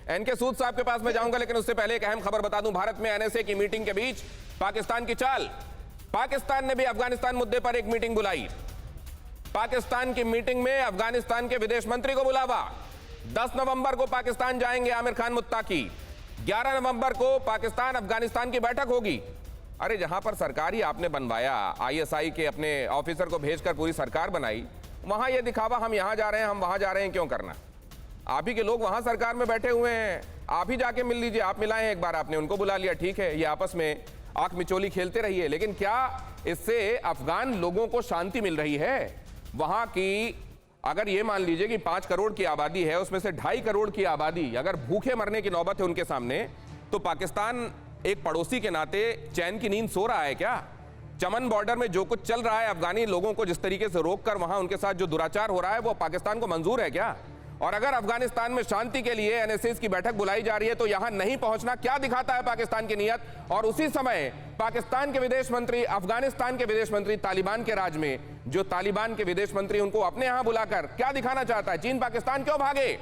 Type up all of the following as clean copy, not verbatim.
N K सूद साहब के पास मैं जाऊंगा, लेकिन उससे पहले एक अहम खबर बता दूं। भारत में एनएसए की मीटिंग के बीच पाकिस्तान की चाल। पाकिस्तान ने भी अफगानिस्तान मुद्दे पर एक मीटिंग बुलाई। पाकिस्तान की मीटिंग में अफगानिस्तान के विदेश मंत्री को बुलावा। 10 नवंबर को पाकिस्तान जाएंगे आमिर खान मुत्ताकी। 11 नवंबर को पाकिस्तान अफगानिस्तान की बैठक होगी। अरे जहां पर सरकार ही आपने बनवाया, आईएसआई के अपने ऑफिसर को भेजकर पूरी सरकार बनाई, वहां यह दिखावा हम यहां जा रहे हैं, हम वहां जा रहे हैं, क्यों करना? आप ही के लोग वहां सरकार में बैठे हुए हैं, आप ही जाके मिल लीजिए। आप मिलाएं एक बार, आपने उनको बुला लिया, ठीक है, ये आपस में आंख मिचोली खेलते रहिए, लेकिन क्या इससे अफगान लोगों को शांति मिल रही है? वहां की अगर ये मान लीजिए कि 5 करोड़ की आबादी है, उसमें से 2.5 करोड़ की आबादी अगर भूखे मरने की नौबत है उनके सामने, तो पाकिस्तान एक पड़ोसी के नाते चैन की नींद सो रहा है क्या? चमन बॉर्डर में जो कुछ चल रहा है, अफगानी लोगों को जिस तरीके से रोककर वहां उनके साथ जो दुराचार हो रहा है, वो पाकिस्तान को मंजूर है क्या? और अगर अफगानिस्तान में शांति के लिए एनएसएस की बैठक बुलाई जा रही है, तो यहां नहीं पहुंचना क्या दिखाता है पाकिस्तान की नीयत? और उसी समय पाकिस्तान के विदेश मंत्री, अफगानिस्तान के विदेश मंत्री तालिबान के राज में, जो तालिबान के विदेश मंत्री, उनको अपने यहां बुलाकर क्या दिखाना चाहता है? चीन पाकिस्तान क्यों भागे?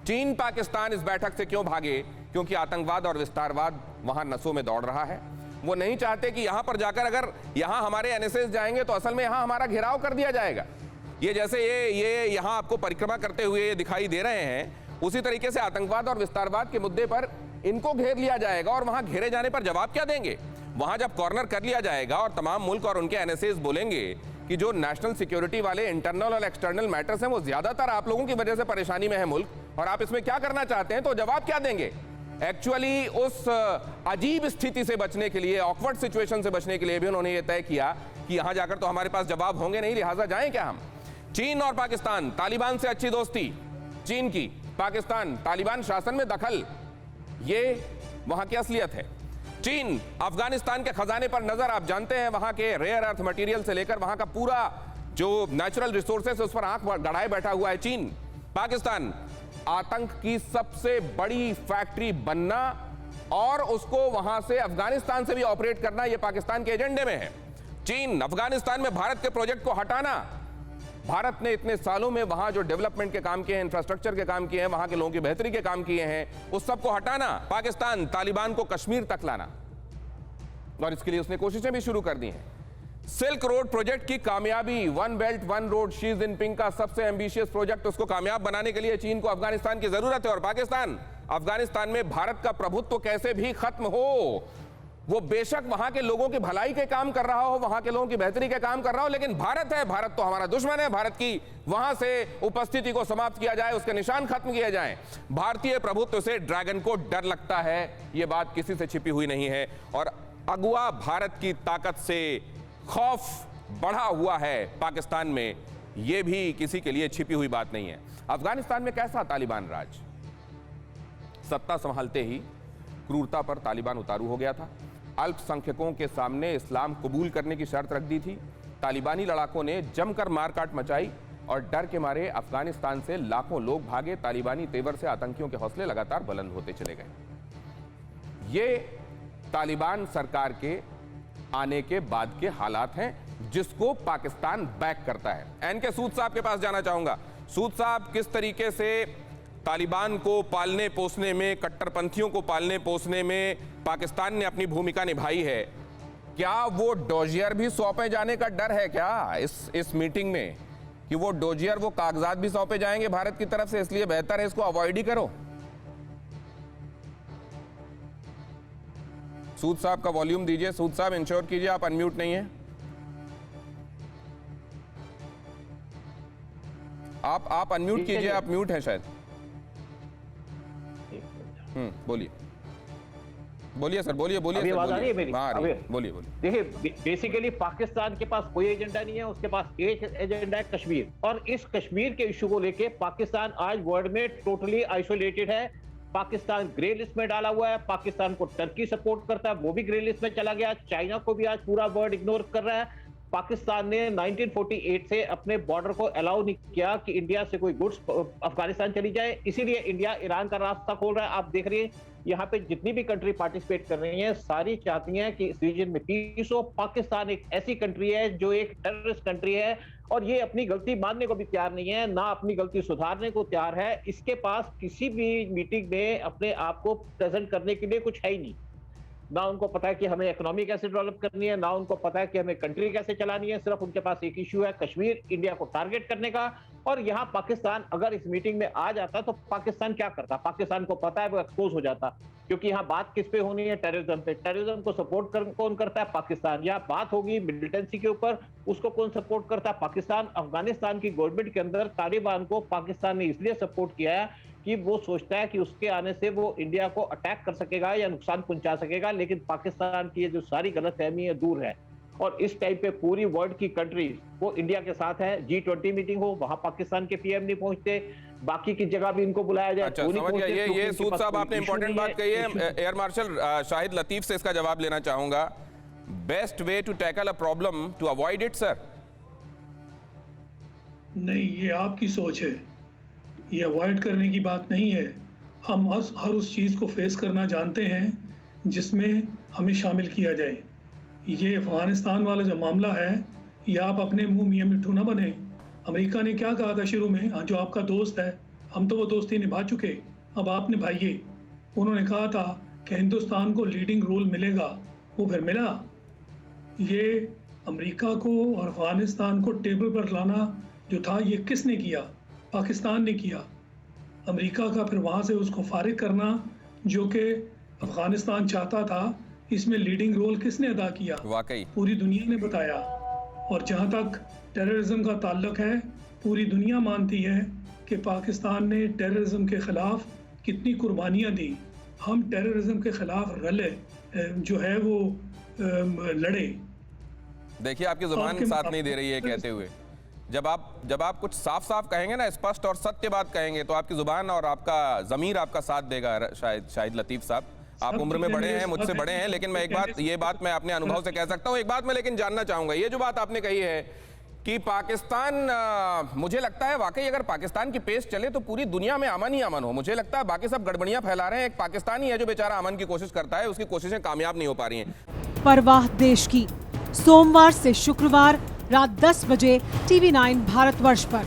चीन पाकिस्तान इस बैठक से क्यों भागे? क्योंकि आतंकवाद और विस्तारवाद वहां नसों में दौड़ रहा है। वो नहीं चाहते कि यहां पर जाकर, अगर यहां हमारे एनएसएस जाएंगे तो असल में यहां हमारा घेराव कर दिया जाएगा। ये जैसे ये यहां आपको परिक्रमा करते हुए दिखाई दे रहे हैं, उसी तरीके से आतंकवाद और विस्तारवाद के मुद्दे पर इनको घेर लिया जाएगा। और वहां घेरे जाने पर जवाब क्या देंगे? वहां जब कॉर्नर कर लिया जाएगा और तमाम मुल्क और उनके एनएसएस बोलेंगे कि जो नेशनल सिक्योरिटी वाले इंटरनल और एक्सटर्नल मैटर्स हैं, वो ज्यादातर आप लोगों की वजह से परेशानी में है मुल्क, और आप इसमें क्या करना चाहते हैं, तो जवाब क्या देंगे? एक्चुअली उस अजीब स्थिति से बचने के लिए, ऑकवर्ड सिचुएशन से बचने के लिए भी उन्होंने ये तय किया कि यहां जाकर तो हमारे पास जवाब होंगे नहीं, लिहाजा जाएं क्या हम? चीन और पाकिस्तान, तालिबान से अच्छी दोस्ती चीन की, पाकिस्तान तालिबान शासन में दखल, ये वहां की असलियत है। चीन अफगानिस्तान के खजाने पर नजर, आप जानते हैं वहां के रेयर अर्थ मटेरियल से लेकर वहां का पूरा जो नेचुरल रिसोर्सेस है उस पर आंख गड़ाए बैठा हुआ है चीन। पाकिस्तान आतंक की सबसे बड़ी फैक्ट्री बनना और उसको वहां से अफगानिस्तान से भी ऑपरेट करना, यह पाकिस्तान के एजेंडे में है। चीन अफगानिस्तान में भारत के प्रोजेक्ट को हटाना, भारत ने इतने सालों में वहां जो डेवलपमेंट के काम किए हैं, इंफ्रास्ट्रक्चर के काम किए हैं, वहां के लोगों की बेहतरी के काम किए हैं, उस सब को हटाना। पाकिस्तान तालिबान को कश्मीर तक लाना, और इसके लिए उसने कोशिशें भी शुरू कर दी हैं। सिल्क रोड प्रोजेक्ट की कामयाबी, one belt one road, Xi Jinping का सबसे एंबिशियस प्रोजेक्ट, उसको कामयाब बनाने के लिए चीन को अफगानिस्तान की जरूरत है। और पाकिस्तान अफगानिस्तान में भारत का प्रभुत्व कैसे भी खत्म हो, वो बेशक वहां के लोगों की भलाई के काम कर रहा हो, वहां के लोगों की बेहतरी के काम कर रहा हो, लेकिन भारत है, भारत तो हमारा दुश्मन है। भारत की वहां से उपस्थिति को समाप्त किया जाए, उसके निशान खत्म किए जाएं। भारतीय प्रभुत्व से ड्रैगन को डर लगता है, यह बात किसी से छिपी हुई नहीं है। और अगुआ भारत की ताकत से खौफ बढ़ा हुआ है पाकिस्तान में, यह भी किसी के लिए छिपी हुई बात नहीं है। अफगानिस्तान में कैसा तालिबान राज? सत्ता संभालते ही क्रूरता पर तालिबान उतारू हो गया था। अल्पसंख्यकों के सामने इस्लाम कबूल करने की शर्त रख दी थी। तालिबानी लड़ाकों ने जमकर मारकाट मचाई और डर के मारे अफगानिस्तान से लाखों लोग भागे। तालिबानी तेवर से आतंकियों के हौसले लगातार बुलंद होते चले गए। ये तालिबान सरकार के आने के बाद के हालात हैं, जिसको पाकिस्तान बैक करता है। एनके सूद साहब के पास जाना चाहूंगा। सूद साहब, किस तरीके से तालिबान को पालने पोसने में, कट्टरपंथियों को पालने पोसने में पाकिस्तान ने अपनी भूमिका निभाई है, क्या वो डोजियर भी सौंपे जाने का डर है क्या इस मीटिंग में, कि वो डोजियर, वो कागजात भी सौंपे जाएंगे भारत की तरफ से, इसलिए बेहतर है इसको अवॉइड ही करो? सूद साहब का वॉल्यूम दीजिए। सूद साहब इंश्योर कीजिए आप अनम्यूट नहीं है। आप अनम्यूट कीजिए, आप म्यूट हैं शायद। बोलिए बोलिए सर, बोलिए बोलिए। आवाज आ रही है मेरी? बोलिए बोलिए। देखिए, बेसिकली पाकिस्तान के पास कोई एजेंडा नहीं है, उसके पास एक एजेंडा है, कश्मीर। और इस कश्मीर के इशू को लेके पाकिस्तान आज वर्ल्ड में टोटली आइसोलेटेड है। पाकिस्तान ग्रे लिस्ट में डाला हुआ है। पाकिस्तान को टर्की सपोर्ट करता है, वो भी ग्रे लिस्ट में चला गया। चाइना को भी आज पूरा वर्ल्ड इग्नोर कर रहा है। पाकिस्तान ने 1948 से अपने बॉर्डर को अलाउ नहीं किया कि इंडिया से कोई गुड्स अफगानिस्तान चली जाए, इसीलिए इंडिया ईरान का रास्ता खोल रहा है। आप देख रहे हैं यहाँ पे जितनी भी कंट्री पार्टिसिपेट कर रही हैं, सारी चाहती हैं कि इस रीजन में पीस हो। पाकिस्तान एक ऐसी कंट्री है जो एक टेररिस्ट कंट्री है और ये अपनी गलती मानने को भी तैयार नहीं है, ना अपनी गलती सुधारने को तैयार है। इसके पास किसी भी मीटिंग में अपने आप को प्रेजेंट करने के लिए कुछ है ही नहीं। ना उनको पता है कि हमें इकोनॉमी कैसे डेवलप करनी है, ना उनको पता है कि हमें कंट्री कैसे चलानी है। सिर्फ उनके पास एक इश्यू है, कश्मीर, इंडिया को टारगेट करने का। और यहाँ पाकिस्तान अगर इस मीटिंग में आ जाता तो पाकिस्तान क्या करता? पाकिस्तान को पता है वो एक्सपोज हो जाता, क्योंकि यहाँ बात किस पे होनी है? टेररिज्म पे। टेररिज्म को सपोर्ट कौन करता है? पाकिस्तान। यहाँ बात होगी मिलिटेंसी के ऊपर, उसको कौन सपोर्ट करता है? पाकिस्तान। अफगानिस्तान की गवर्नमेंट के अंदर तालिबान को पाकिस्तान ने इसलिए सपोर्ट किया है कि वो सोचता है कि उसके आने से वो इंडिया को अटैक कर सकेगा या नुकसान पहुंचा सकेगा। लेकिन पाकिस्तान की ये जो सारी गलतफहमी है दूर है, और इस टाइप पे पूरी वर्ल्ड की कंट्रीज वो इंडिया के साथ है। G20 मीटिंग हो, वहां पाकिस्तान के पीएम नहीं पहुंचते, बाकी की जगह भी इनको बुलाया जाए। अच्छा, समझ गया। ये सूद साहब आपने इंपॉर्टेंट बात कही है। एयर मार्शल शाहिद लतीफ से इसका जवाब लेना चाहूंगा। Best way to tackle a problem to avoid it, sir? नहीं, ये आपकी सोच है, ये अवॉइड करने की बात नहीं है। हम हर उस चीज़ को फेस करना जानते हैं जिसमें हमें शामिल किया जाए। ये अफगानिस्तान वाला जो मामला है, ये आप अपने मुंह मियां मिट्ठू ना बने। अमेरिका ने क्या कहा था शुरू में, जो आपका दोस्त है, हम तो वो दोस्ती निभा चुके, अब आप निभाइए। उन्होंने कहा था कि हिंदुस्तान को लीडिंग रोल मिलेगा, वो फिर मिला। ये अमेरिका को और अफगानिस्तान को टेबल पर लाना जो था, ये किसने किया? पाकिस्तान ने किया। अमेरिका का फिर वहाँ से उसको फारिग करना, जो कि अफगानिस्तान चाहता था, इसमें लीडिंग रोल किसने अदा किया? वाकई पूरी दुनिया ने बताया। और जहाँ तक टेररिज्म का ताल्लुक है, पूरी दुनिया मानती है कि पाकिस्तान ने टेररिज्म के खिलाफ कितनी कुर्बानियाँ दी। हम टेररिज्म के खिलाफ जो है वो लड़े। देखिए, आपकी जुबान साथ नहीं दे रही है कहते हुए। जब आप कुछ साफ साफ कहेंगे ना, स्पष्ट और सत्य बात कहेंगे, तो आपकी जुबान और आपका ज़मीर आपका साथ देगा। शाहिद लतीफ साहब, आप उम्र में बड़े हैं, मुझसे बड़े हैं, लेकिन मैं ये बात मैं अपने अनुभव से कह सकता हूं। एक बात मैं लेकिन जानना चाहूंगा, ये जो बात आपने कही है कि पाकिस्तान, मुझे लगता है वाकई अगर पाकिस्तान की पेस चले तो पूरी दुनिया में अमन ही अमन हो। मुझे लगता है बाकी सब गड़बड़ियां फैला रहे हैं, एक पाकिस्तानी है जो बेचारा अमन की कोशिश करता है, उसकी कोशिशें कामयाब नहीं हो पा रही हैं। परवाह देश की, सोमवार से शुक्रवार रात 10 बजे TV9 भारतवर्ष पर।